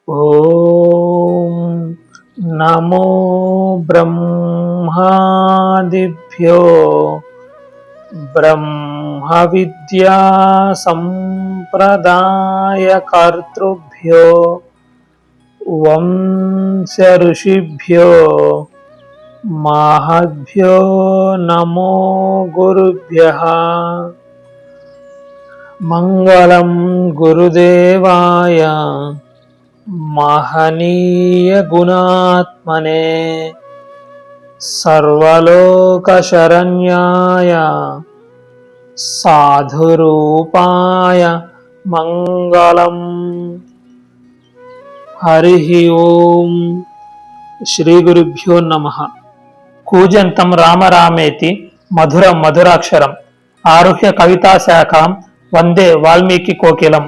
ఓం నమో బ్రహ్మాదిభ్యో బ్రహ్మ విద్యా సంప్రదాయకర్తృభ్యో వంశ ఋషిభ్యో మహద్భ్యో నమో గురుభ్యః. మంగళం గురుదేవాయ మహనీయ గుణాత్మనే సర్వలోక శరణ్యాయ సాధురూపాయ మంగళం. హరి ఓం. శ్రీ గురుభ్యో నమః. కూజంతం రామరామేతి మధుర మధురాక్షరం ఆరుహ్య కవితా శాఖాం వందే వాల్మీకి కోకిలం.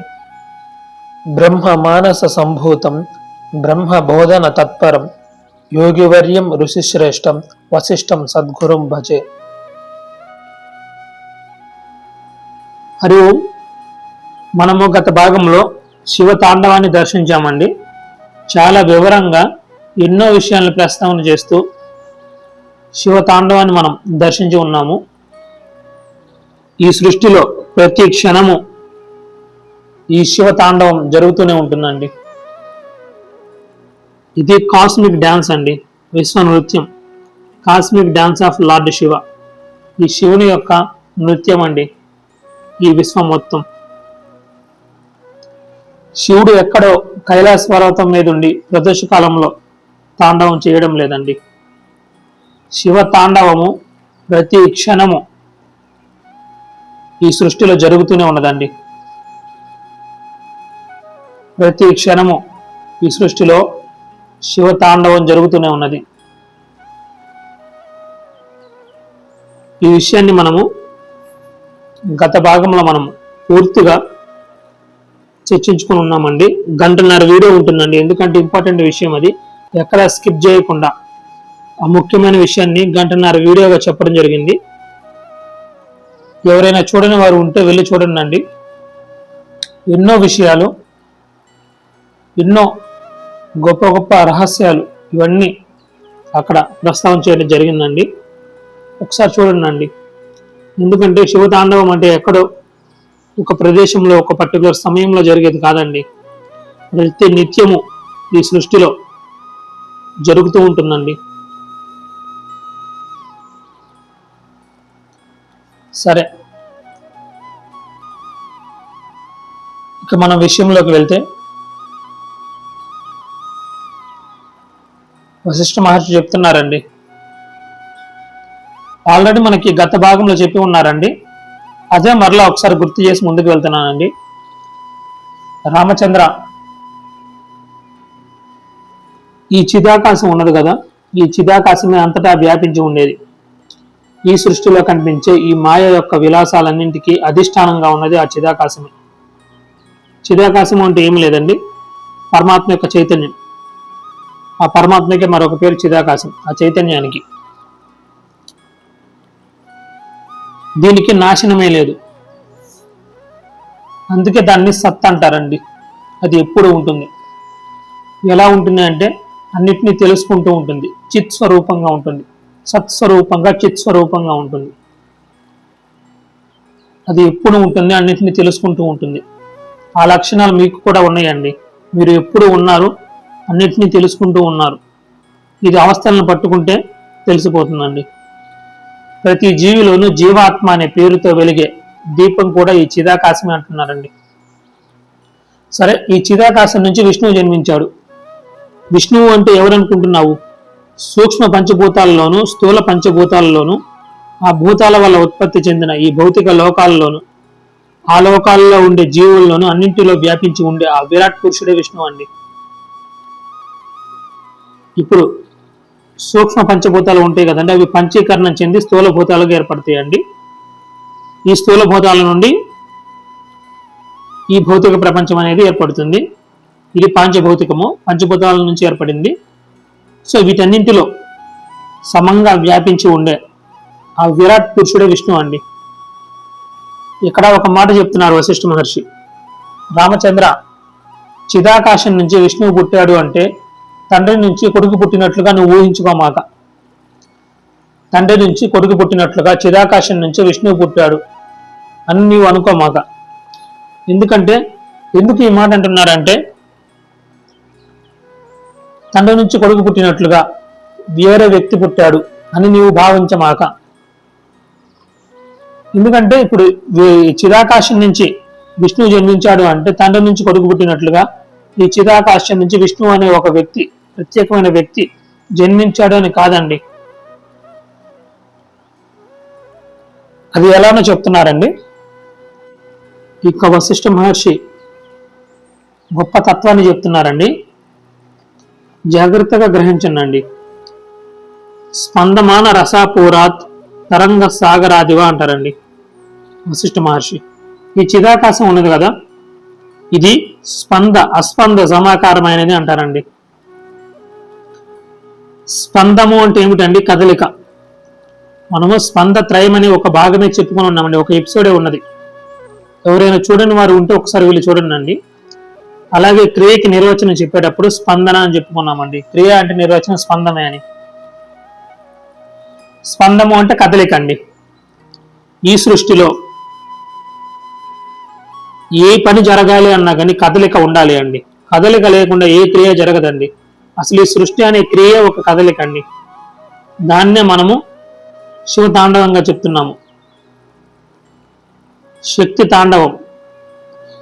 బ్రహ్మ మానస సంభూతం బ్రహ్మ బోధన తత్పరం యోగివర్యం ఋషిశ్రేష్టం వశిష్టం సద్గురుం భజే. హరి ఓం. మనము గత భాగంలో శివ తాండవాన్ని దర్శించామండి. చాలా వివరంగా ఎన్నో విషయాలను ప్రస్తావన చేస్తూ శివ తాండవాన్ని మనం దర్శించి ఉన్నాము. ఈ సృష్టిలో ప్రతి క్షణము ఈ శివ తాండవం జరుగుతూనే ఉంటుందండి. ఇది కాస్మిక్ డ్యాన్స్ అండి, విశ్వ నృత్యం, cosmic dance of lord Shiva. ఈ శివుని యొక్క నృత్యం అండి ఈ విశ్వం మొత్తం. శివుడు ఎక్కడో కైలాస పర్వతం మీద ఉండి ప్రదోష కాలంలో తాండవం చేయడం లేదండి. శివ తాండవము ప్రతి క్షణము ఈ సృష్టిలో జరుగుతూనే ఉన్నదండి. ప్రతి క్షణము ఈ సృష్టిలో శివ తాండవం జరుగుతూనే ఉన్నది. ఈ విషయాన్ని మనము గత భాగంలో మనం పూర్తిగా చర్చించుకుని ఉన్నామండి. గంటన్నర వీడియో ఉంటుందండి, ఎందుకంటే ఇంపార్టెంట్ విషయం అది. ఎక్కడ స్కిప్ చేయకుండా ఆ ముఖ్యమైన విషయాన్ని గంటన్నర వీడియోగా చెప్పడం జరిగింది. ఎవరైనా చూడని వారు ఉంటే వెళ్ళి చూడండి. ఎన్నో విషయాలు, ఎన్నో గొప్ప గొప్ప రహస్యాలు ఇవన్నీ అక్కడ ప్రస్తావన చేయడం జరిగిందండి. ఒకసారి చూడండి. ఎందుకంటే శివతాండవం అంటే ఎక్కడో ఒక ప్రదేశంలో ఒక పర్టికులర్ సమయంలో జరిగేది కాదండి. ప్రతి నిత్యము ఈ సృష్టిలో జరుగుతూ ఉంటుందండి. సరే, ఇక మన విషయంలోకి వెళ్తే, వశిష్ఠ మహర్షి చెప్తున్నారండి. ఆల్రెడీ మనకి గత భాగంలో చెప్పి ఉన్నారండి, అదే మరలా ఒకసారి గుర్తు చేసి ముందుకు వెళ్తున్నానండి. రామచంద్ర, ఈ చిదాకాశం ఉన్నది కదా, ఈ చిదాకాశమే అంతటా వ్యాపించి ఉండేది. ఈ సృష్టిలో కనిపించే ఈ మాయ యొక్క విలాసాలన్నింటికీ అధిష్టానంగా ఉన్నది ఆ చిదాకాశమే. చిదాకాశం అంటే ఏమి లేదండి, పరమాత్మ యొక్క చైతన్యం. ఆ పరమాత్మకి మరొక పేరు చిదాకాశం, ఆ చైతన్యానికి. దీనికి నాశనమే లేదు, అందుకే దాన్ని సత్ అంటారండి. అది ఎప్పుడు ఉంటుంది. ఎలా ఉంటుంది అంటే అన్నిటినీ తెలుసుకుంటూ ఉంటుంది, చిత్ స్వరూపంగా ఉంటుంది, సత్స్వరూపంగా చిత్ స్వరూపంగా ఉంటుంది. అది ఎప్పుడు ఉంటుంది, అన్నిటినీ తెలుసుకుంటూ ఉంటుంది. ఆ లక్షణాలు మీకు కూడా ఉన్నాయండి. మీరు ఎప్పుడు ఉన్నారు, అన్నిటినీ తెలుసుకుంటూ ఉన్నారు. ఇది అవస్థలను పట్టుకుంటే తెలిసిపోతుందండి. ప్రతి జీవిలోనూ జీవాత్మ అనే పేరుతో వెలిగే దీపం కూడా ఈ చిదాకాశమే అంటున్నారండి. సరే, ఈ చిదాకాశం నుంచి విష్ణువు జన్మించాడు. విష్ణువు అంటే ఎవరనుకుంటున్నావు? సూక్ష్మ పంచభూతాలలోను స్థూల పంచభూతాలలోను ఆ భూతాల వల్ల ఉత్పత్తి చెందిన ఈ భౌతిక లోకాలలోను ఆ లోకాలలో ఉండే జీవుల్లోనూ అన్నింటిలో వ్యాపించి ఉండే ఆ విరాట్ పురుషుడే విష్ణువు అండి. ఇప్పుడు సూక్ష్మ పంచభూతాలు ఉంటాయి కదండి, అవి పంచీకరణం చెంది స్థూల భూతాలుగా ఏర్పడతాయండి. ఈ స్థూల భూతాల నుండి ఈ భౌతిక ప్రపంచం అనేది ఏర్పడుతుంది. ఇది పాంచభౌతికము, పంచభూతాల నుంచి ఏర్పడింది. సో వీటన్నింటిలో సమంగా వ్యాపించి ఉండే ఆ విరాట్ పురుషుడే విష్ణువు అండి. ఇక్కడ ఒక మాట చెప్తున్నారు వశిష్ఠ మహర్షి. రామచంద్ర, చిదాకాశం నుంచి విష్ణువు పుట్టాడు అంటే తండ్రి నుంచి కొడుకు పుట్టినట్లుగా నువ్వు ఊహించుకోమాక. తండ్రి నుంచి కొడుకు పుట్టినట్లుగా చిదాకాశం నుంచి విష్ణువు పుట్టాడు అని నీవు అనుకోమాక. ఎందుకు ఈ మాట అంటున్నారంటే, తండ్రి నుంచి కొడుకు పుట్టినట్లుగా వేరే వ్యక్తి పుట్టాడు అని నీవు భావించమాక. ఎందుకంటే ఇప్పుడు చిదాకాశం నుంచి విష్ణువు జన్మించాడు అంటే తండ్రి నుంచి కొడుకు పుట్టినట్లుగా ఈ చిదాకాశం నుంచి విష్ణువు అనే ఒక వ్యక్తి, ప్రత్యేకమైన వ్యక్తి జన్మించాడు అని కాదండి. అది ఎలానో చెప్తున్నారండి. ఇక వశిష్ఠ మహర్షి గొప్ప తత్వాన్ని చెప్తున్నారండి. జాగ్రత్తగా గ్రహించండి. స్పందమాన రసాపూరాత్ తరంగ సాగరాదివా అంటారండి వశిష్ఠ మహర్షి. ఈ చిదాకాశం ఉన్నది కదా, ఇది అస్పంద సమాకారమైనది అంటారండి. స్పందము అంటే ఏమిటండి? కదలిక. మనము స్పంద త్రయం అని ఒక భాగమే చెప్పుకొని ఉన్నామండి, ఒక ఎపిసోడే ఉన్నది. ఎవరైనా చూడని వారు ఉంటే ఒకసారి వీళ్ళు చూడండి. అలాగే క్రియకి నిర్వచనం చెప్పేటప్పుడు స్పందన అని చెప్పుకున్నామండి. క్రియ అంటే నిర్వచనం స్పందమే అని. స్పందము అంటే కదలిక అండి. ఈ సృష్టిలో ఏ పని జరగాలి అన్నా కానీ కదలిక ఉండాలి అండి. కదలిక లేకుండా ఏ క్రియ జరగదండి. అసలు ఈ సృష్టి అనే క్రియ ఒక కదలిక అండి. దాన్నే మనము శివ తాండవంగా చెప్తున్నాము. శక్తి తాండవం,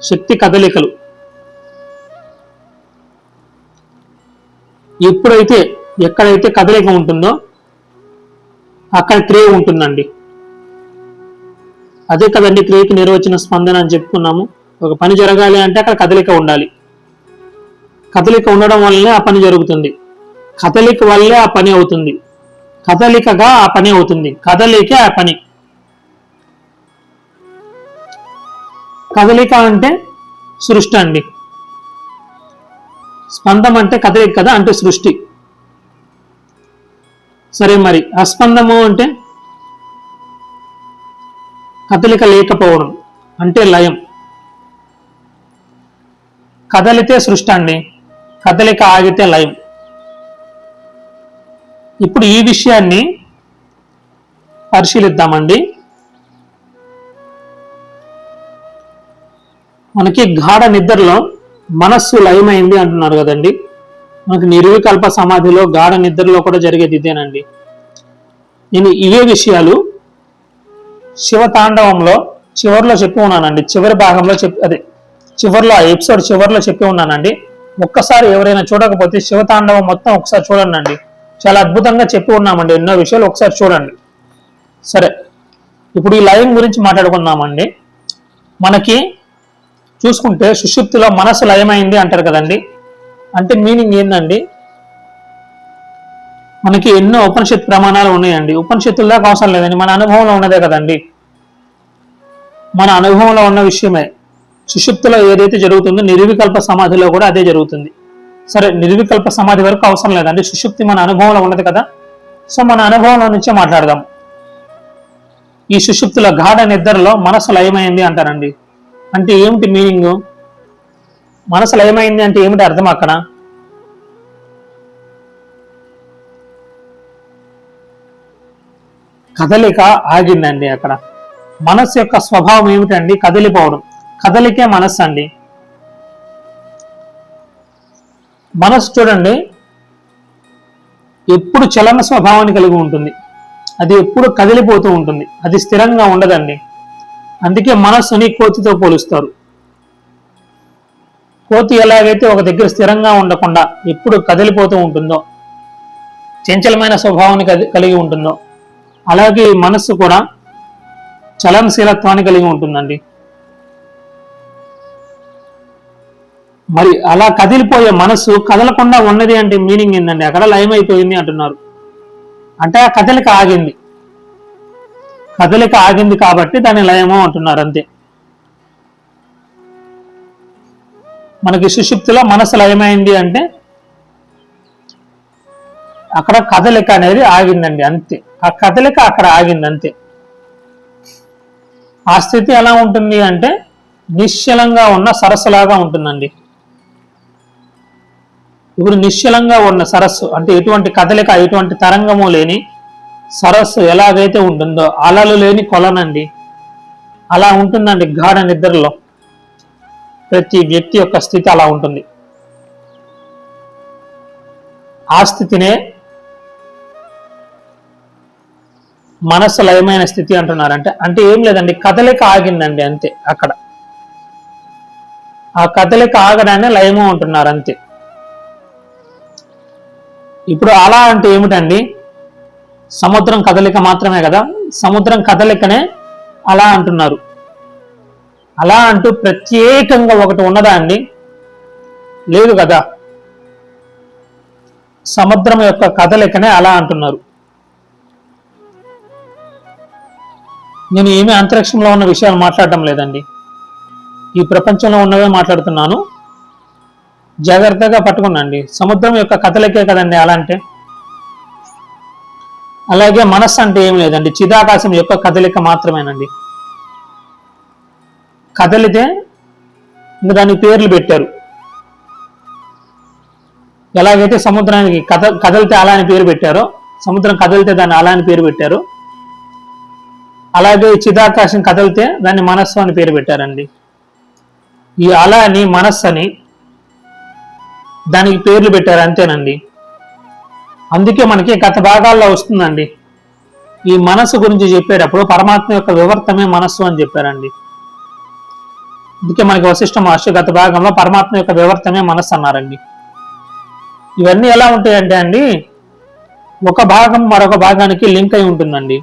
శక్తి కదలికలు. ఎక్కడైతే కదలిక ఉంటుందో అక్కడ క్రియ ఉంటుందండి. అదే కదండి క్రియకి నిర్వచన స్పందన అని చెప్పుకున్నాము. ఒక పని జరగాలి అంటే అక్కడ కదలిక ఉండాలి. కదలిక ఉండడం వల్లనే ఆ పని జరుగుతుంది. కదలిక వల్లే ఆ పని అవుతుంది. కదలికగా ఆ పని అవుతుంది. కదలికే ఆ పని. కదలిక అంటే సృష్టి అండి. స్పందం అంటే కదలిక కదా, అంటే సృష్టి. సరే, మరి అస్పందము అంటే కదలిక లేకపోవడం, అంటే లయం. కదలితే సృష్టి అండి, కదలిక ఆగితే లయం. ఇప్పుడు ఈ విషయాన్ని పరిశీలిద్దామండి. మనకి గాఢ నిద్రలో మనస్సు లయమైంది అంటున్నారు కదండి. మనకి నిర్వికల్ప సమాధిలో గాఢ నిద్రలో కూడా జరిగేది ఇదేనండి. నేను ఇవే విషయాలు శివతాండవంలో చివరిలో చెప్పి ఉన్నానండి. చివరి భాగంలో చివరిలో ఆ ఎపిసోడ్ చివరిలో చెప్పి ఉన్నానండి. ఒక్కసారి ఎవరైనా చూడకపోతే శివతాండవం మొత్తం ఒకసారి చూడండి. చాలా అద్భుతంగా చెప్పి ఉన్నామండి. ఎన్నో విషయాలు ఒకసారి చూడండి. సరే, ఇప్పుడు ఈ లయం గురించి మాట్లాడుకున్నామండి. మనకి చూసుకుంటే సుషుప్తిలో మనసు లయమైంది అంటారు కదండి. అంటే మీనింగ్ ఏందండి? మనకి ఎన్నో ఉపనిషత్ ప్రమాణాలు ఉన్నాయండి. ఉపనిషత్తుల దాకా అవసరం లేదండి, మన అనుభవంలో ఉన్నదే కదండి. మన అనుభవంలో ఉన్న విషయమే. సుషుప్తిలో ఏదైతే జరుగుతుందో నిర్వికల్ప సమాధిలో కూడా అదే జరుగుతుంది. సరే, నిర్వికల్ప సమాధి వరకు అవసరం లేదండి. సుషుప్తి మన అనుభవంలో ఉన్నది కదా. సో మన అనుభవంలో నుంచే మాట్లాడదాం. ఈ సుషుప్తిలో గాఢ నిద్రలో మనసు లయమైంది అంటారండి. అంటే ఏమిటి మీనింగ్? మనసు లయమైంది అంటే ఏమిటి అర్థం? అక్కడ కదలిక ఆగిందండి. అక్కడ మనస్సు యొక్క స్వభావం ఏమిటండి? కదిలిపోవడం. కదలికే మనస్సు అండి. మనస్సు చూడండి, ఎప్పుడు చలన స్వభావాన్ని కలిగి ఉంటుంది. అది ఎప్పుడు కదిలిపోతూ ఉంటుంది. అది స్థిరంగా ఉండదండి. అందుకే మనస్సుని కోతితో పోలుస్తారు. కోతి ఎలాగైతే ఒక దగ్గర స్థిరంగా ఉండకుండా ఎప్పుడు కదిలిపోతూ ఉంటుందో, చంచలమైన స్వభావాన్ని కలిగి ఉంటుందో, అలాగే మనస్సు కూడా చలనశీలత్వాన్ని కలిగి ఉంటుందండి. మరి అలా కదిలిపోయే మనస్సు కదలకుండా ఉన్నది అంటే మీనింగ్ ఏంటండి? అక్కడ లయమైపోయింది అంటున్నారు. అంటే ఆ కదలిక ఆగింది. కదలిక ఆగింది కాబట్టి దాన్ని లయము అంటున్నారు, అంతే. మనకి సుషుప్తిలో మనసు లయమైంది అంటే అక్కడ కదలిక అనేది ఆగిందండి, అంతే. ఆ కదలిక అక్కడ ఆగింది, అంతే. ఆ స్థితి ఎలా ఉంటుంది అంటే నిశ్చలంగా ఉన్న సరస్సులాగా ఉంటుందండి. ఇప్పుడు నిశ్చలంగా ఉన్న సరస్సు అంటే ఎటువంటి కదలిక ఎటువంటి తరంగము లేని సరస్సు ఎలాగైతే ఉంటుందో అలలు లేని కొలనండి, అలా ఉంటుందండి గాఢ నిద్రలో. ప్రతి వ్యక్తి యొక్క స్థితి అలా ఉంటుంది. ఆ స్థితినే మనస్సు లయమైన స్థితి అంటున్నారంటే అంటే ఏం లేదండి, కదలిక ఆగిందండి అంతే. అక్కడ ఆ కదలిక ఆగడాన్ని లయము అంటున్నారు అంతే. ఇప్పుడు అలా అంటే ఏమిటండి, సముద్రం కదలిక మాత్రమే కదా, సముద్రం కదలికనే అలా అంటున్నారు. అలా అంటూ ప్రత్యేకంగా ఒకటి ఉన్నదా అండి? లేదు కదా. సముద్రం యొక్క కదలికనే అలా అంటున్నారు. నేను ఏమీ అంతరిక్షంలో ఉన్న విషయాలు మాట్లాడటం లేదండి, ఈ ప్రపంచంలో ఉన్నవే మాట్లాడుతున్నాను. జాగ్రత్తగా పట్టుకున్నాండి. సముద్రం యొక్క కదలికే కదండి అలా అంటే. అలాగే మనస్సు అంటే ఏం లేదండి, చిదాకాశం యొక్క కదలిక మాత్రమేనండి. కదలితే దానికి పేర్లు పెట్టారు. ఎలాగైతే సముద్రానికి కదిలితే అలా అని పేరు పెట్టారో, సముద్రం కదిలితే దాన్ని అలా అని పేరు పెట్టారు, అలాగే చిదాకాశం కదిలితే దాన్ని మనస్సు అని పేరు పెట్టారండి. ఈ అలా అని మనస్సు అని దానికి పేర్లు పెట్టారు అంతేనండి. అందుకే మనకి గత భాగాల్లో వస్తుందండి, ఈ మనస్సు గురించి చెప్పేటప్పుడు పరమాత్మ యొక్క వివర్తమే మనస్సు అని చెప్పారండి. అందుకే మనకి వశిష్ఠ మహర్షి గత భాగంలో పరమాత్మ యొక్క వివర్తమే మనస్సు అన్నారండి. ఇవన్నీ ఎలా ఉంటాయంటే అండి, ఒక భాగం మరొక భాగానికి లింక్ అయి ఉంటుందండి.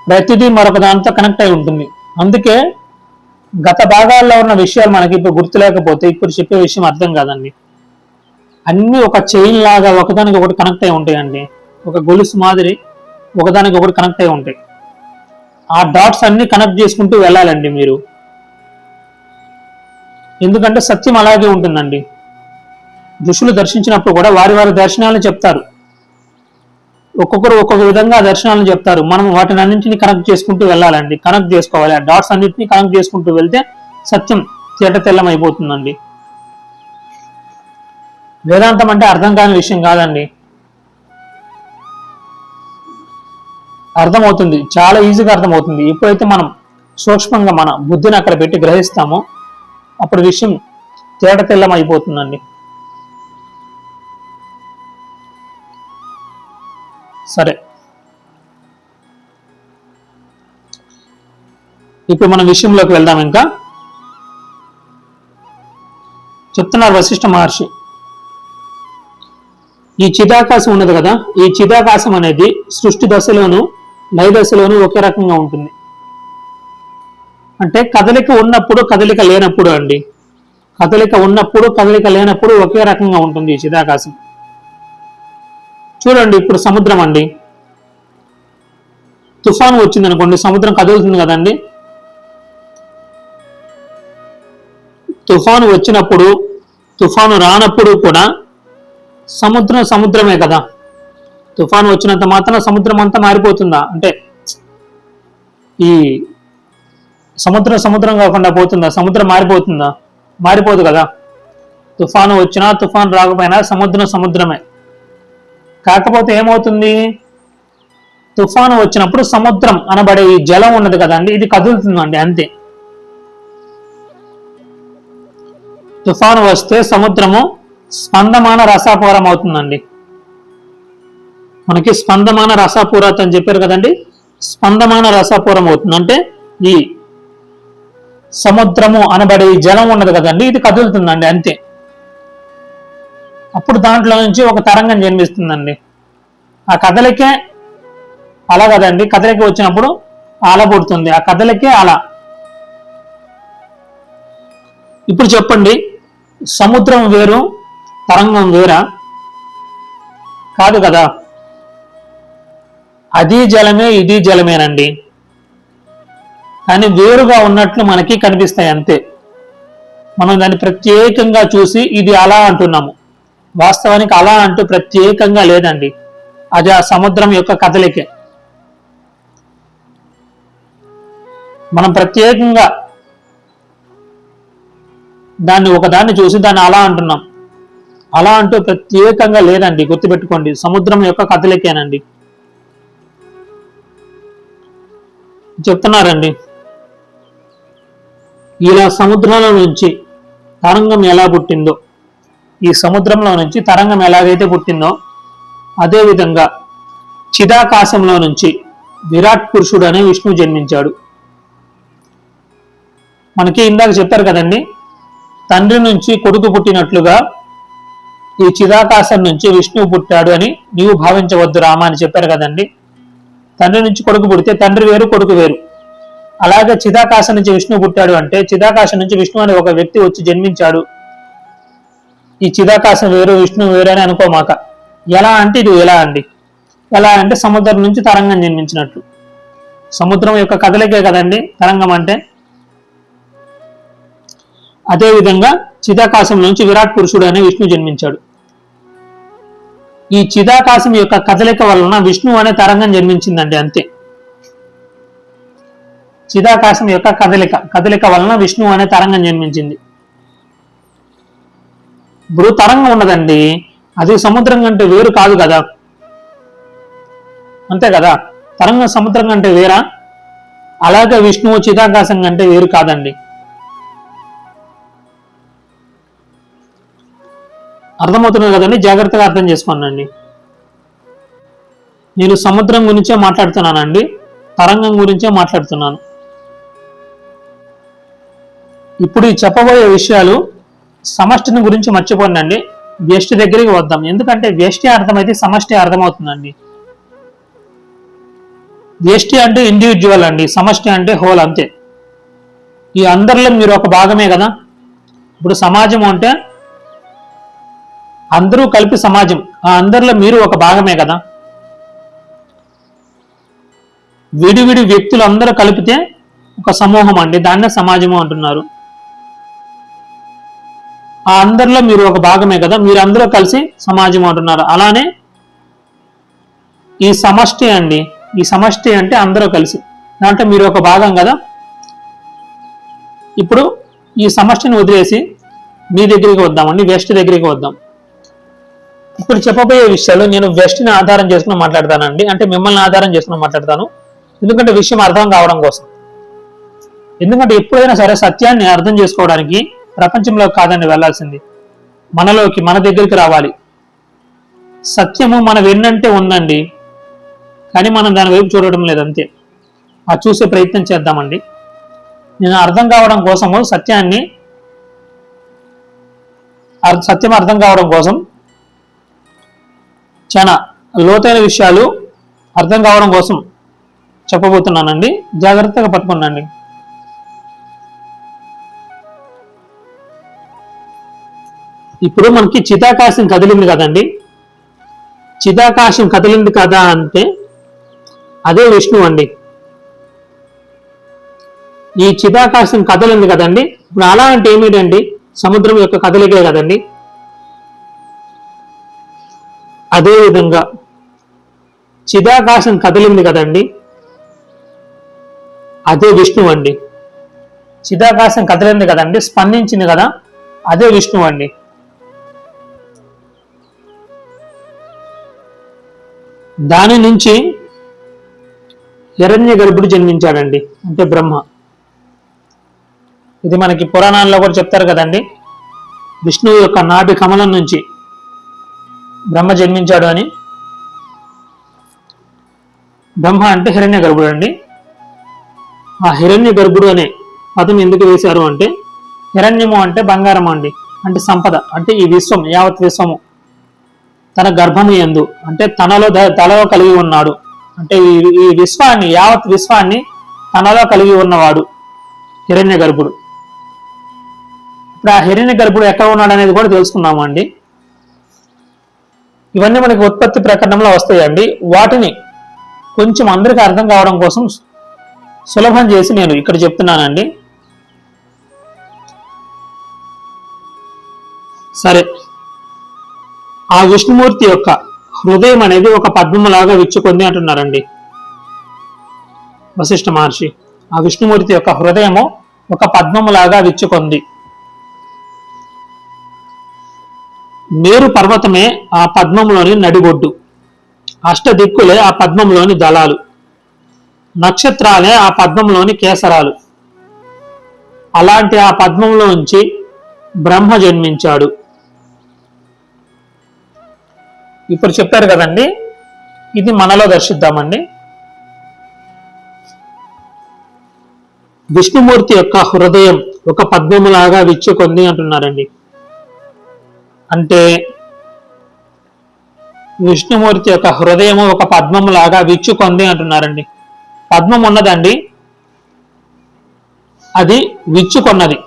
ప్రతిదీ మరొక దాంతో కనెక్ట్ అయి ఉంటుంది. అందుకే గత భాగాల్లో ఉన్న విషయాలు మనకి ఇప్పుడు గుర్తులేకపోతే ఇప్పుడు చెప్పే విషయం అర్థం కాదండి. అన్ని ఒక చైన్ లాగా ఒకదానికి ఒకటి కనెక్ట్ అయి ఉంటాయండి. ఒక గొలుసు మాదిరి ఒకదానికి ఒకటి కనెక్ట్ అయి ఉంటాయి. ఆ డాట్స్ అన్ని కనెక్ట్ చేసుకుంటూ వెళ్ళాలండి మీరు. ఎందుకంటే సత్యం అలాగే ఉంటుందండి. ఋషులు దర్శించినప్పుడు కూడా వారి వారి దర్శనాలను చెప్తారు. ఒక్కొక్కరు ఒక్కొక్క విధంగా దర్శనాలను చెప్తారు. మనం వాటిని అన్నింటినీ కనెక్ట్ చేసుకుంటూ వెళ్ళాలండి. కనెక్ట్ చేసుకోవాలి. ఆ డాట్స్ అన్నింటినీ కనెక్ట్ చేసుకుంటూ వెళ్తే సత్యం తెల్లం అయిపోతుందండి. వేదాంతం అంటే అర్థం కాని విషయం కాదండి, అర్థమవుతుంది. చాలా ఈజీగా అర్థమవుతుంది. ఎప్పుడైతే మనం సూక్ష్మంగా మన బుద్ధిని అక్కడ పెట్టి గ్రహిస్తామో అప్పుడు విషయం తెల్లం అయిపోతుందండి. సరే, ఇప్పుడు మన విషయంలోకి వెళ్దాం. ఇంకా చెప్తున్నారు వశిష్ఠ మహర్షి, ఈ చిదాకాశం ఉన్నది కదా, ఈ చిదాకాశం అనేది సృష్టి దశలోను లయ దశలోను ఒకే రకంగా ఉంటుంది. అంటే కదలిక ఉన్నప్పుడు కదలిక లేనప్పుడు అండి, కదలిక ఉన్నప్పుడు కదలిక లేనప్పుడు ఒకే రకంగా ఉంటుంది ఈ చిదాకాశం. చూడండి, ఇప్పుడు సముద్రం అండి, తుఫాను వచ్చింది అనుకోండి, సముద్రం కదులుతుంది కదండి. తుఫాను వచ్చినప్పుడు తుఫాను రానప్పుడు కూడా సముద్రమే కదా. తుఫాను వచ్చినంత మాత్రం సముద్రం అంతా మారిపోతుందా అంటే, ఈ సముద్రం కాకుండా పోతుందా? సముద్రం మారిపోతుందా? మారిపోదు కదా. తుఫాను వచ్చినా తుఫాను రాకపోయినా సముద్రమే. కాకపోతే ఏమవుతుంది, తుఫాను వచ్చినప్పుడు సముద్రం అనబడే ఈ జలం ఉన్నది కదండి, ఇది కదులుతుందండి అంతే. తుఫాను వస్తే సముద్రము స్పందమాన రసాపూరం అవుతుందండి. మనకి స్పందమాన రసాపూరత అని చెప్పారు కదండి, స్పందమాన రసాపూరం అవుతుంది. అంటే ఈ సముద్రము అనబడే ఈ జలం ఉన్నది కదండి, ఇది కదులుతుందండి అంతే. అప్పుడు దాంట్లో నుంచి ఒక తరంగం జన్మిస్తుందండి. ఆ కదలికే అలా కదండి, కదలిక వచ్చినప్పుడు అల పుడుతుంది. ఆ కదలికే అలా. ఇప్పుడు చెప్పండి, సముద్రం వేరు తరంగం వేరా? కాదు కదా. అది జలమే ఇది జలమేనండి, కానీ వేరుగా ఉన్నట్లు మనకి కనిపిస్తాయి అంతే. మనం దాన్ని ప్రత్యేకంగా చూసి ఇది అలా అంటున్నాము. వాస్తవానికి అలా అంటూ ప్రత్యేకంగా లేదండి, అది ఆ సముద్రం యొక్క కదలికే. మనం ప్రత్యేకంగా దాన్ని ఒకదాన్ని చూసి దాన్ని అలా అంటున్నాం. అలా అంటూ ప్రత్యేకంగా లేదండి, గుర్తుపెట్టుకోండి, సముద్రం యొక్క కదలికేనండి. చెప్తున్నారండి, ఇలా సముద్రంలో నుంచి తరంగం ఎలా పుట్టిందో, ఈ సముద్రంలో నుంచి తరంగం ఎలాగైతే పుట్టిందో అదేవిధంగా చిదాకాశంలో నుంచి విరాట్ పురుషుడు అనే విష్ణువు జన్మించాడు. మనకి ఇందాక చెప్పారు కదండి, తండ్రి నుంచి కొడుకు పుట్టినట్లుగా ఈ చిదాకాశం నుంచి విష్ణువు పుట్టాడు అని నీవు భావించవద్దు రామ అని చెప్పారు కదండి. తండ్రి నుంచి కొడుకు పుడితే తండ్రి వేరు, కొడుకు వేరు. అలాగే చిదాకాశం నుంచి విష్ణువు పుట్టాడు అంటే చిదాకాశం నుంచి విష్ణువు అనే ఒక వ్యక్తి వచ్చి జన్మించాడు. ఈ చిదాకాశం వేరు, విష్ణువు వేరు అని అనుకోమాక. ఎలా అంటే ఇది ఎలా అండి, ఎలా అంటే సముద్రం నుంచి తరంగం జన్మించినట్లు. సముద్రం యొక్క కదలికే కదండి తరంగం అంటే. అదేవిధంగా చిదాకాశం నుంచి విరాట్ పురుషుడు అనే విష్ణువు జన్మించాడు. ఈ చిదాకాశం యొక్క కదలిక వలన విష్ణువు అనే తరంగం జన్మించిందండి, అంతే. చిదాకాశం యొక్క కదలిక వలన విష్ణువు అనే తరంగం జన్మించింది. ఇప్పుడు తరంగం ఉన్నదండి, అది సముద్రం కంటే వేరు కాదు కదా, అంతే కదా. తరంగం సముద్రం కంటే వేరా? అలాగే విష్ణువు చిదాకాశం కంటే వేరు కాదండి. అర్థమవుతున్నది కదండి, జాగ్రత్తగా అర్థం చేసుకోండి. నేను సముద్రం గురించే మాట్లాడుతున్నానండి, తరంగం గురించే మాట్లాడుతున్నాను. ఇప్పుడు ఈ చెప్పబోయే విషయాలు సమష్టిని గురించి మర్చిపోండి, వ్యష్టి దగ్గరికి వద్దాం. ఎందుకంటే వ్యష్టి అర్థమైతే సమష్టి అర్థమవుతుందండి. వ్యష్టి అంటే ఇండివిజువల్ అండి, సమష్టి అంటే హోల్, అంతే. ఈ అందరిలో మీరు ఒక భాగమే కదా. ఇప్పుడు సమాజం అంటే అందరూ కలిపి సమాజం, ఆ అందరిలో మీరు ఒక భాగమే కదా. విడివిడి వ్యక్తులు అందరూ కలిపితే ఒక సమూహం అండి, దాన్నే సమాజము అంటున్నారు. ఆ అందరిలో మీరు ఒక భాగమే కదా, మీరు అందరూ కలిసి సమాజం అంటున్నారు. అలానే ఈ సమష్టి అండి, ఈ సమష్టి అంటే అందరూ కలిసి, దాంట్లో మీరు ఒక భాగం కదా. ఇప్పుడు ఈ సమష్టిని వదిలేసి మీ దగ్గరికి వద్దామండి, వ్యష్టి దగ్గరికి వద్దాం. ఇప్పుడు చెప్పబోయే విషయాలు నేను వ్యష్టిని ఆధారం చేసుకుని మాట్లాడతానండి, అంటే మిమ్మల్ని ఆధారం చేసుకుని మాట్లాడతాను. ఎందుకంటే విషయం అర్థం కావడం కోసం. ఎందుకంటే ఎప్పుడైనా సరే సత్యాన్ని అర్థం చేసుకోవడానికి ప్రపంచంలో కాదండి వెళ్ళాల్సింది, మనలోకి, మన దగ్గరికి రావాలి. సత్యము మన వెన్నంటే ఉందండి, కానీ మనం దాని వైపు చూడడం లేదంతే. ఆ చూసే ప్రయత్నం చేద్దామండి. నేను అర్థం కావడం కోసము సత్యం అర్థం కావడం కోసం చాలా లోతైన విషయాలు అర్థం కావడం కోసం చెప్పబోతున్నానండి, జాగ్రత్తగా పట్టుకున్నాండి. ఇప్పుడు మనకి చిదాకాశం కదిలింది కదండి, చిదాకాశం కదిలింది కదా అంటే అదే విష్ణువు అండి. ఈ చిదాకాశం కదలింది కదండి, ఇప్పుడు అలా అంటే ఏమిటండి, సముద్రం యొక్క కదలికే కదండి. అదేవిధంగా చిదాకాశం కదిలింది కదండి, అదే విష్ణువు అండి. చిదాకాశం కదిలింది కదండి, స్పందించింది కదా, అదే విష్ణువు అండి. దాని నుంచి హిరణ్య గర్భుడు జన్మించాడండి, అంటే బ్రహ్మ. ఇది మనకి పురాణాల్లో కూడా చెప్తారు కదండి, విష్ణువు యొక్క నాభి కమలం నుంచి బ్రహ్మ జన్మించాడు అని. బ్రహ్మ అంటే హిరణ్య గర్భుడు అండి. ఆ హిరణ్య గర్భుడు అనే పదం ఎందుకు వేశారు అంటే, హిరణ్యము అంటే బంగారం అండి, అంటే సంపద, అంటే ఈ విశ్వం, యావత్ విశ్వము తన గర్భము యందు, అంటే తనలో కలిగి ఉన్నాడు, అంటే ఈ విశ్వాన్ని, యావత్ విశ్వాన్ని తనలో కలిగి ఉన్నవాడు హిరణ్య గర్భుడు. ఇప్పుడు ఆ హిరణ్య గర్భుడు ఎక్కడ ఉన్నాడు అనేది కూడా తెలుసుకున్నాము అండి. ఇవన్నీ మనకి ఉత్పత్తి ప్రకటనలో వస్తాయండి. వాటిని కొంచెం అందరికీ అర్థం కావడం కోసం సులభం చేసి నేను ఇక్కడ చెప్తున్నానండి. సరే, ఆ విష్ణుమూర్తి యొక్క హృదయం అనేది ఒక పద్మములాగా విచ్చుకుంది అంటున్నారండి వశిష్ఠ మహర్షి. ఆ విష్ణుమూర్తి యొక్క హృదయము ఒక పద్మములాగా విచ్చుకుంది. మేరు పర్వతమే ఆ పద్మంలోని నడిబొడ్డు, అష్టదిక్కులే ఆ పద్మంలోని దళాలు, నక్షత్రాలే ఆ పద్మంలోని కేసరాలు. అలాంటి ఆ పద్మంలోంచి బ్రహ్మ జన్మించాడు. ఇప్పుడు చెప్పారు కదండి, ఇది మనలో దర్శిద్దామండి. విష్ణుమూర్తి యొక్క హృదయం ఒక పద్మములాగా విచ్చుకొంది అంటున్నారండి. అంటే విష్ణుమూర్తి యొక్క హృదయము ఒక పద్మములాగా విచ్చుకొంది అంటున్నారండి. పద్మం ఉన్నదండి, అది విచ్చుకొన్నది,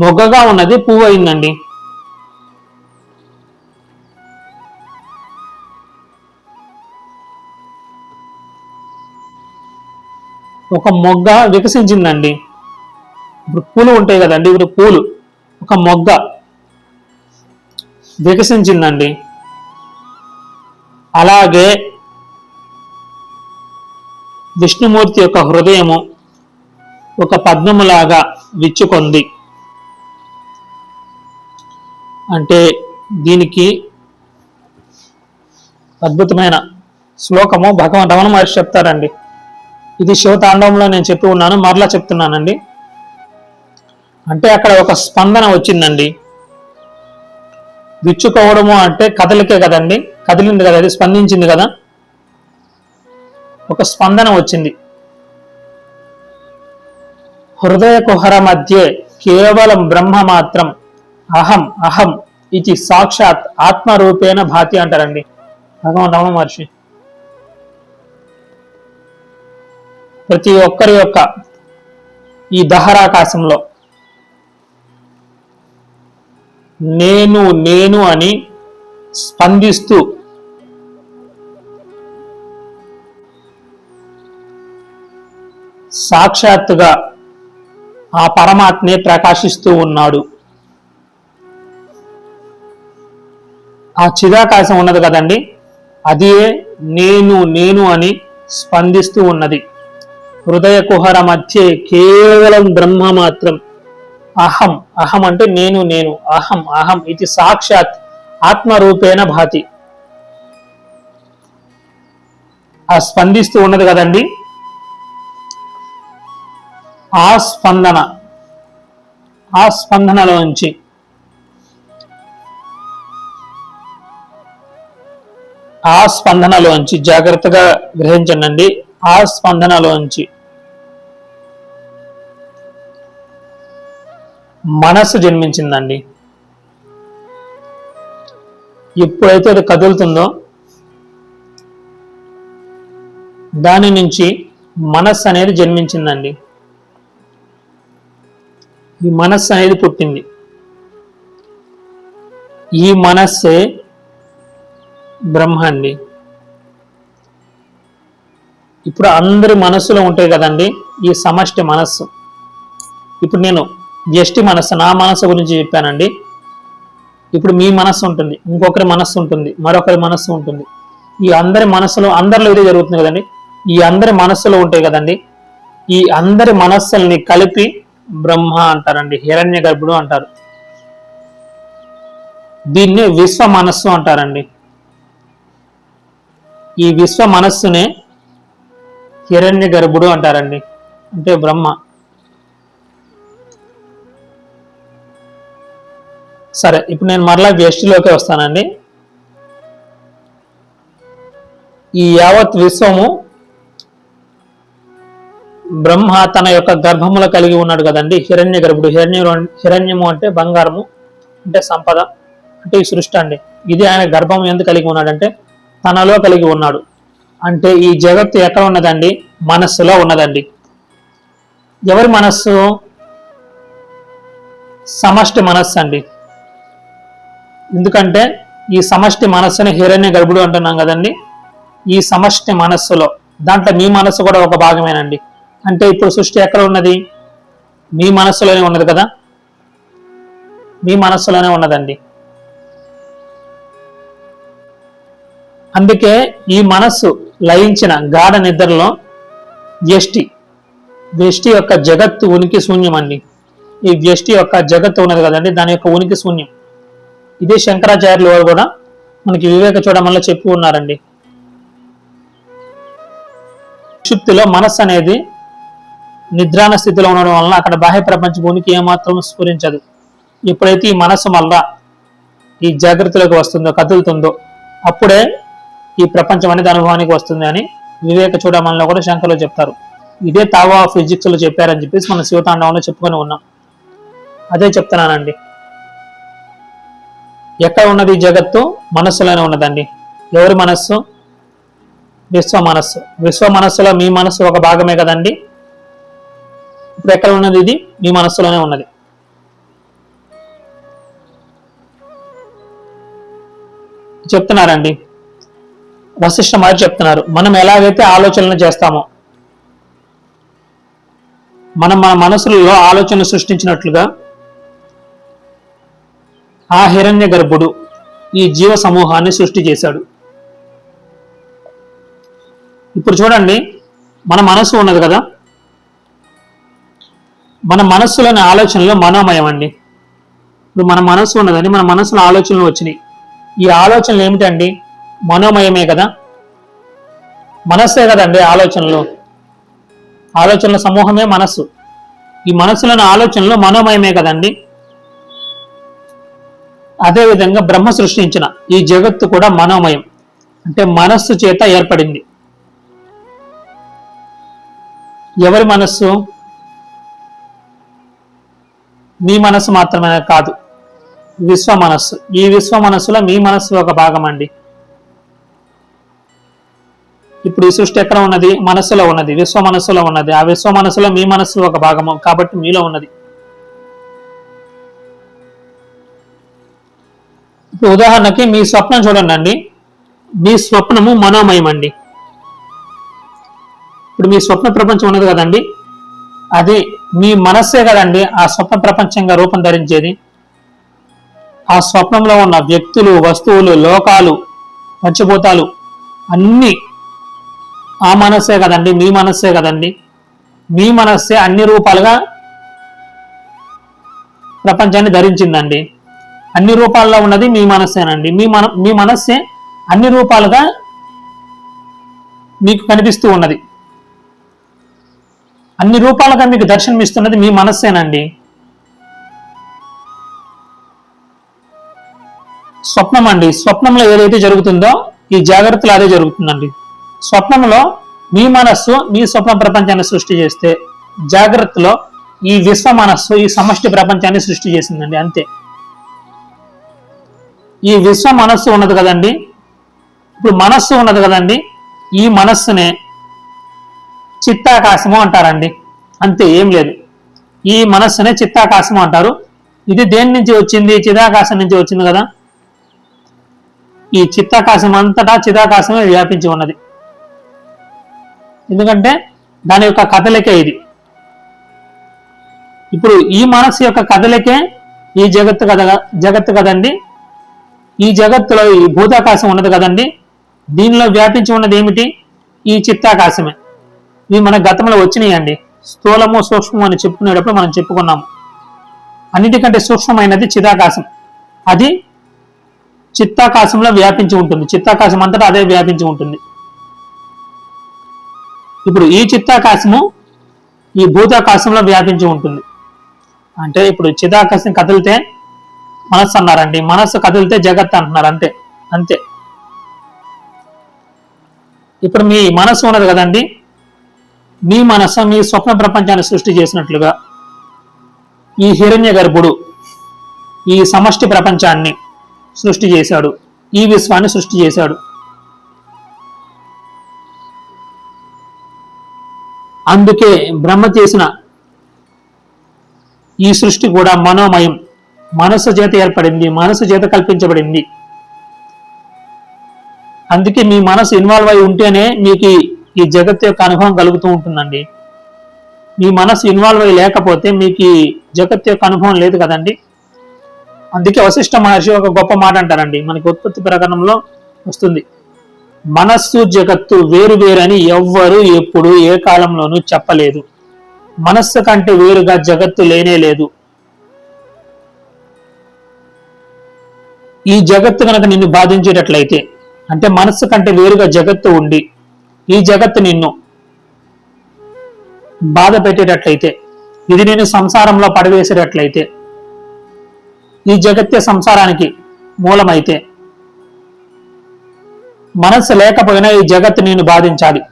మొగ్గగా ఉన్నది పువ్వు అయిందండి. ఒక మొగ్గ వికసించిందండి. ఇప్పుడు పూలు ఉంటాయి కదండి, ఇప్పుడు పూలు, ఒక మొగ్గ వికసించిందండి. అలాగే విష్ణుమూర్తి యొక్క హృదయము ఒక పద్మములాగా విచ్చుకొంది. అంటే దీనికి అద్భుతమైన శ్లోకము భగవాన్ రమణ మహర్షి చెప్తారండి. ఇది శివతాండవంలో నేను చెప్పి ఉన్నాను, మరలా చెప్తున్నానండి. అంటే అక్కడ ఒక స్పందన వచ్చిందండి. విచ్చుకోవడము అంటే కదలికే కదండి, కదిలింది కదా, అది స్పందించింది కదా, ఒక స్పందన వచ్చింది. హృదయ కుహర మధ్య కేవలం బ్రహ్మ మాత్రం అహం అహం ఇది సాక్షాత్ ఆత్మరూపేణ భాతి అంటారండి భగవాన్ రమణ మహర్షి. ప్రతి ఒక్కరి యొక్క ఈ దహరాకాశంలో నేను నేను అని స్పందిస్తూ సాక్షాత్తుగా ఆ పరమాత్మే ప్రకాశిస్తూ ఉన్నాడు. ఆ చిదాకాశం ఉన్నది కదండి, అదే నేను నేను అని స్పందిస్తూ ఉన్నది. హృదయ కుహర మధ్య కేవలం బ్రహ్మ మాత్రం అహం అహం అంటే నేను నేను అహం అహం ఇది సాక్షాత్ ఆత్మరూపేణ భాతి. ఆ స్పందిస్తూ ఉన్నది కదండి, ఆ స్పందనలోంచి జాగ్రత్తగా గ్రహించండి. ఆ స్పందనలోంచి మనస్సు జన్మించిందండి. ఎప్పుడైతే అది కదులుతుందో దాని నుంచి మనస్సు అనేది జన్మించిందండి. ఈ మనస్సు అనేది పుట్టింది. ఈ మనస్సే బ్రహ్మ అండి. ఇప్పుడు అందరి మనస్సులో ఉంటాయి కదండి ఈ సమష్టి మనస్సు. ఇప్పుడు నేను వ్యష్టి మనస్సు, నా మనస్సు గురించి చెప్పానండి. ఇప్పుడు మీ మనస్సు ఉంటుంది, ఇంకొకరి మనస్సు ఉంటుంది, మరొకరి మనస్సు ఉంటుంది. ఈ అందరి మనస్సులో, అందరిలో ఇదే జరుగుతుంది కదండి, ఈ అందరి మనస్సులో ఉంటాయి కదండి. ఈ అందరి మనస్సుల్ని కలిపి బ్రహ్మ అంటారండి, హిరణ్య గర్భుడు అంటారు. దీన్ని విశ్వ మనస్సు అంటారండి. ఈ విశ్వ మనస్సునే హిరణ్య గర్భుడు అంటారండి, అంటే బ్రహ్మ. సరే, ఇప్పుడు నేను మరలా వ్యష్టిలోకి వస్తానండి. ఈ యావత్ విశ్వము బ్రహ్మ తన యొక్క గర్భములో కలిగి ఉన్నాడు కదండి, హిరణ్య గర్భుడు. హిరణ్యము అంటే బంగారము, అంటే సంపద, అంటే ఈ సృష్టి అండి. ఇది ఆయన గర్భం ఎందుకు కలిగి ఉన్నాడంటే తనలో కలిగి ఉన్నాడు. అంటే ఈ జగత్తు ఎక్కడ ఉన్నదండి, మనస్సులో ఉన్నదండి. ఎవరి మనస్సు? సమష్టి మనస్సు అండి. ఎందుకంటే ఈ సమష్టి మనస్సుని హిరణ్య గర్భుడు అంటున్నాం కదండి. ఈ సమష్టి మనస్సులో, దాంట్లో మీ మనస్సు కూడా ఒక భాగమేనండి. అంటే ఇప్పుడు సృష్టి ఎక్కడ ఉన్నది? మీ మనస్సులోనే ఉన్నది కదా, మీ మనస్సులోనే ఉన్నదండి. అందుకే ఈ మనస్సు లయించిన గాఢ నిద్రలో వ్యష్టి యొక్క జగత్తు ఉనికి శూన్యం అండి. ఈ వ్యష్టి యొక్క జగత్తు ఉన్నది కదండి, దాని యొక్క ఉనికి శూన్యం. ఇదే శంకరాచార్యులు వారు కూడా మనకి వివేక చూడమల్లో చెప్పి ఉన్నారండి. సుషుప్తిలో మనస్సు అనేది నిద్రాణ స్థితిలో ఉండడం వలన అక్కడ బాహ్య ప్రపంచ భూమికి ఏమాత్రం స్ఫురించదు. ఎప్పుడైతే ఈ మనస్సు మళ్ళా ఈ జాగ్రత్తలోకి వస్తుందో, కదులుతుందో, అప్పుడే ఈ ప్రపంచం అనేది అనుభవానికి వస్తుంది అని వివేక చూడమల్లో కూడా శంకర్లు చెప్తారు. ఇదే తావా ఫిజిక్స్ లో చెప్పారని చెప్పేసి మనం శివతాండవంలో చెప్పుకొని ఉన్నాం. అదే చెప్తున్నానండి. ఎక్కడ ఉన్నది ఈ జగత్తు? మనస్సులోనే ఉన్నదండి. ఎవరి మనస్సు? విశ్వ మనస్సు. విశ్వ మనస్సులో మీ మనస్సు ఒక భాగమే కదండి. ఇప్పుడు ఎక్కడ ఉన్నది? ఇది మీ మనస్సులోనే ఉన్నది. చెప్తున్నారండి వశిష్ఠ మహర్షి చెప్తున్నారు, మనం ఎలాగైతే ఆలోచనలు చేస్తామో, మనం మన మనసులలో ఆలోచనలు సృష్టించినట్లుగా ఆ హిరణ్య గర్భుడు ఈ జీవ సమూహాన్ని సృష్టి చేశాడు. ఇప్పుడు చూడండి, మన మనసు ఉన్నది కదా, మన మనస్సులోని ఆలోచనలు మనోమయం అండి. ఇప్పుడు మన మనస్సు ఉన్నదని మన మనసులో ఆలోచనలు వచ్చినాయి. ఈ ఆలోచనలు ఏమిటండి? మనోమయమే కదా. మనస్సే కదండి ఆలోచనలు. ఆలోచనల సమూహమే మనస్సు. ఈ మనస్సులోని ఆలోచనలు మనోమయమే కదండి. అదేవిధంగా బ్రహ్మ సృష్టించిన ఈ జగత్తు కూడా మనోమయం, అంటే మనస్సు చేత ఏర్పడింది. ఎవరి మనస్సు? మీ మనస్సు మాత్రమే కాదు, విశ్వ మనస్సు. ఈ విశ్వ మనస్సులో మీ మనస్సు ఒక భాగం అండి. ఇప్పుడు ఈ సృష్టి ఎక్కడ ఉన్నది? మనస్సులో ఉన్నది, విశ్వ మనస్సులో ఉన్నది. ఆ విశ్వ మనస్సులో మీ మనస్సు ఒక భాగము కాబట్టి మీలో ఉన్నది. ఇప్పుడు ఉదాహరణకి మీ స్వప్నం చూడండి అండి. మీ స్వప్నము మనోమయం అండి. ఇప్పుడు మీ స్వప్న ప్రపంచం ఉన్నది కదండి, అది మీ మనస్సే కదండి ఆ స్వప్న ప్రపంచంగా రూపం ధరించేది. ఆ స్వప్నంలో ఉన్న వ్యక్తులు, వస్తువులు, లోకాలు, పంచభూతాలు అన్నీ ఆ మనస్సే కదండి, మీ మనస్సే కదండి. మీ మనస్సే అన్ని రూపాలుగా ప్రపంచాన్ని ధరించిందండి. అన్ని రూపాల్లో ఉన్నది మీ మనస్సేనండి. మీ మనస్సే అన్ని రూపాలుగా మీకు కనిపిస్తూ ఉన్నది. అన్ని రూపాలుగా మీకు దర్శనమిస్తున్నది మీ మనస్సేనండి. స్వప్నం అండి, స్వప్నంలో ఏదైతే జరుగుతుందో ఈ జాగ్రత్తలో అదే జరుగుతుందండి. స్వప్నంలో మీ మనస్సు మీ స్వప్న ప్రపంచాన్ని సృష్టి చేస్తే, జాగ్రత్తలో ఈ విశ్వ మనస్సు ఈ సమష్టి ప్రపంచాన్ని సృష్టి చేసిందండి. అంతే. ఈ విశ్వ మనస్సు ఉన్నది కదండి, ఇప్పుడు మనస్సు ఉన్నది కదండి, ఈ మనస్సునే చిత్తాకాశము అంటారండి. అంతే, ఏం లేదు. ఈ మనస్సునే చిత్తాకాశము అంటారు. ఇది దేని నుంచి వచ్చింది? చిదాకాశం నుంచి వచ్చింది కదా. ఈ చిత్తాకాశం అంతటా చిదాకాశమే వ్యాపించి ఉన్నది. ఎందుకంటే దాని యొక్క కదలికే ఇది. ఇప్పుడు ఈ మనస్సు యొక్క కదలికే ఈ జగత్తు కదండి. ఈ జగత్తులో ఈ భూతాకాశం ఉన్నది కదండి, దీనిలో వ్యాపించి ఉన్నది ఏమిటి? ఈ చిత్తాకాశమే. ఇవి మన గతంలో వచ్చినాయండి. స్థూలము సూక్ష్మము అని చెప్పుకునేటప్పుడు మనం చెప్పుకున్నాము. అన్నిటికంటే సూక్ష్మమైనది చిదాకాశం. అది చిత్తాకాశంలో వ్యాపించి ఉంటుంది. చిత్తాకాశం అంతటా అదే వ్యాపించి ఉంటుంది. ఇప్పుడు ఈ చిత్తాకాశము ఈ భూతాకాశంలో వ్యాపించి ఉంటుంది. అంటే ఇప్పుడు చిదాకాశం కదిలితే మనస్సు అన్నారండి, మనస్సు కదిలితే జగత్ అంటున్నారు. అంతే అంతే. ఇప్పుడు మీ మనస్సు ఉన్నది కదండి, మీ మనస్సు మీ స్వప్న ప్రపంచాన్ని సృష్టి చేసినట్లుగా ఈ హిరణ్య గర్భుడు ఈ సమష్టి ప్రపంచాన్ని సృష్టి చేశాడు, ఈ విశ్వాన్ని సృష్టి చేశాడు. అందుకే బ్రహ్మ చేసిన ఈ సృష్టి కూడా మనోమయం, మనస్సు చేత ఏర్పడింది, మనస్సు చేత కల్పించబడింది. అందుకే మీ మనసు ఇన్వాల్వ్ అయి ఉంటేనే మీకు ఈ జగత్తు యొక్క అనుభవం కలుగుతూ ఉంటుందండి. మీ మనసు ఇన్వాల్వ్ అయి లేకపోతే మీకు ఈ జగత్తు యొక్క అనుభవం లేదు కదండి. అందుకే వశిష్ఠ మహర్షి ఒక గొప్ప మాట అంటారండి, మనకి ఉత్పత్తి ప్రకరణంలో వస్తుంది. మనస్సు జగత్తు వేరు వేరని ఎవ్వరూ ఎప్పుడు ఏ కాలంలోనూ చెప్పలేదు. మనస్సు కంటే వేరుగా జగత్తు లేనే లేదు. ఈ జగత్తు కనుక నిన్ను బాధించేటట్లయితే, అంటే మనస్సు కంటే వేరుగా జగత్తు ఉండి ఈ జగత్తు నిన్ను బాధ పెట్టేటట్లయితే, ఇది నేను సంసారంలో పడవేసేటట్లయితే, ఈ జగత్తే సంసారానికి మూలమైతే, మనస్సు లేకపోయినా ఈ జగత్తు నిన్ను బాధించాలి.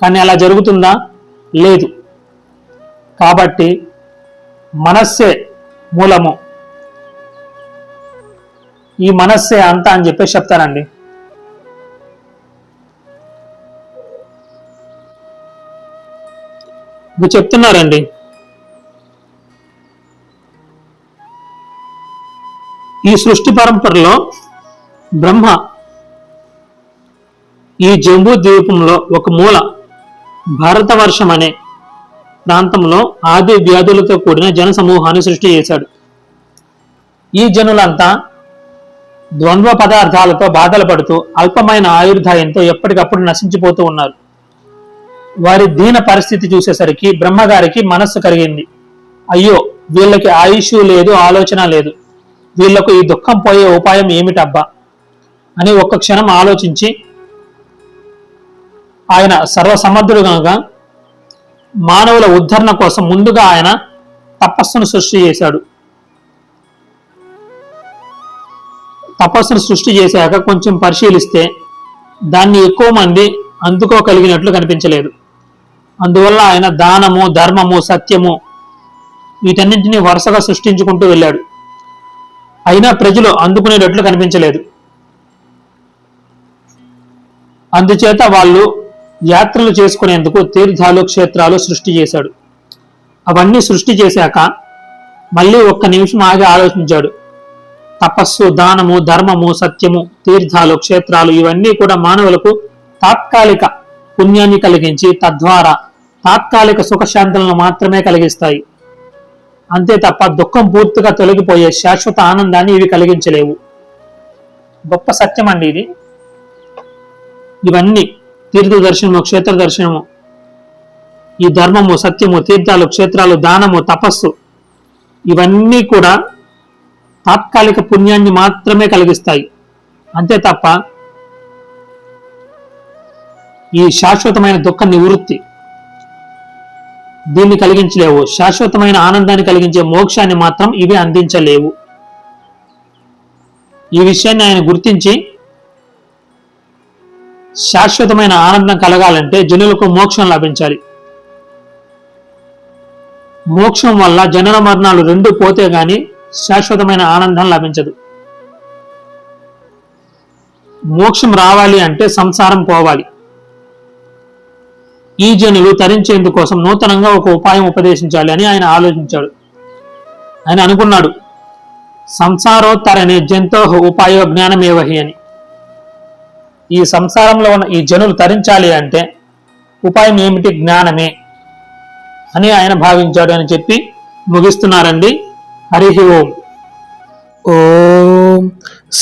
కానీ అలా జరుగుతుందా? లేదు. కాబట్టి మనస్సే మూలము, ఈ మనస్సే అంత అని చెప్పేసి చెప్తారండి. ఇది చెప్తున్నారండి. ఈ సృష్టి పరంపరలో బ్రహ్మ ఈ జంబూ ద్వీపంలో ఒక మూల భారతవర్షం అనే ప్రాంతంలో ఆది వ్యాధులతో కూడిన జన సమూహాన్ని సృష్టి చేశాడు. ఈ జనులంతా ద్వంద్వ పదార్థాలతో బాధలు పడుతూ అల్పమైన ఆయుర్దాయంతో ఎప్పటికప్పుడు నశించిపోతూ ఉన్నారు. వారి దీన పరిస్థితి చూసేసరికి బ్రహ్మగారికి మనస్సు కలిగింది. అయ్యో, వీళ్ళకి ఆయుష్ లేదు, ఆలోచన లేదు, వీళ్లకు ఈ దుఃఖం పోయే ఉపాయం ఏమిటబ్బా అని ఒక్క క్షణం ఆలోచించి, ఆయన సర్వసమర్థుడు కనుక మానవుల ఉద్ధరణ కోసం ముందుగా ఆయన తపస్సును సృష్టి చేశాడు. తపస్సును సృష్టి చేశాక కొంచెం పరిశీలిస్తే దాన్ని ఎక్కువ మంది అందుకోగలిగినట్లు కనిపించలేదు. అందువల్ల ఆయన దానము, ధర్మము, సత్యము వీటన్నింటినీ వరుసగా సృష్టించుకుంటూ వెళ్ళాడు. అయినా ప్రజలు అందుకునేటట్లు కనిపించలేదు. అందుచేత వాళ్ళు యాత్రలు చేసుకునేందుకు తీర్థాలు, క్షేత్రాలు సృష్టి చేశాడు. అవన్నీ సృష్టి చేశాక మళ్ళీ ఒక్క నిమిషం ఆగి ఆలోచించాడు. తపస్సు, దానము, ధర్మము, సత్యము, తీర్థాలు, క్షేత్రాలు ఇవన్నీ కూడా మానవులకు తాత్కాలిక పుణ్యాన్ని కలిగించి తద్వారా తాత్కాలిక సుఖశాంతులను మాత్రమే కలిగిస్తాయి. అంతే తప్ప దుఃఖం పూర్తిగా తొలగిపోయే శాశ్వత ఆనందాన్ని ఇవి కలిగించలేవు. గొప్ప సత్యం అండి ఇది. ఇవన్నీ తీర్థ దర్శనము, క్షేత్ర దర్శనము, ఈ ధర్మము, సత్యము, తీర్థాలు, క్షేత్రాలు, దానము, తపస్సు ఇవన్నీ కూడా తాత్కాలిక పుణ్యాన్ని మాత్రమే కలిగిస్తాయి. అంతే తప్ప ఈ శాశ్వతమైన దుఃఖ నివృత్తి దీన్ని కలిగించలేవు. శాశ్వతమైన ఆనందాన్ని కలిగించే మోక్షాన్ని మాత్రం ఇవి అందించలేవు. ఈ విషయాన్ని ఆయన గుర్తించి శాశ్వతమైన ఆనందం కలగాలంటే జనులకు మోక్షం లభించాలి. మోక్షం వల్ల జనన మరణాలు రెండు పోతే గాని శాశ్వతమైన ఆనందం లభించదు. మోక్షం రావాలి అంటే సంసారం పోవాలి. ఈ జనులు తరించేందుకోసం నూతనంగా ఒక ఉపాయం ఉపదేశించాలి అని ఆయన ఆలోచించాడు. ఆయన అనుకున్నాడు, సంసారోత్తరణే జంతో ఉపాయో జ్ఞానమేవహి అని. ఈ సంసారంలో ఉన్న ఈ జనులు తరించాలి అంటే ఉపాయం ఏమిటి? జ్ఞానమే అని ఆయన భావించాడు అని చెప్పి ముగిస్తున్నారండి. హరి ఓం. ఓం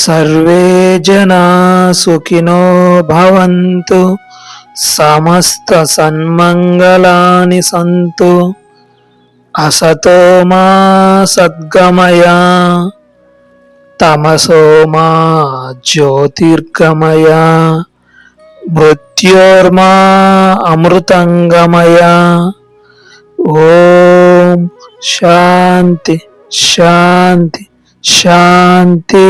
సర్వే జనా సుఖినో భవంతు, సమస్త సన్మంగళాని సంతు, అసతో మా సద్గమయ, తమసో మా జ్యోతిర్గమయ, మృత్యోర్మా అమృతంగమయ. ఓం శాంతి శాంతి శాంతి.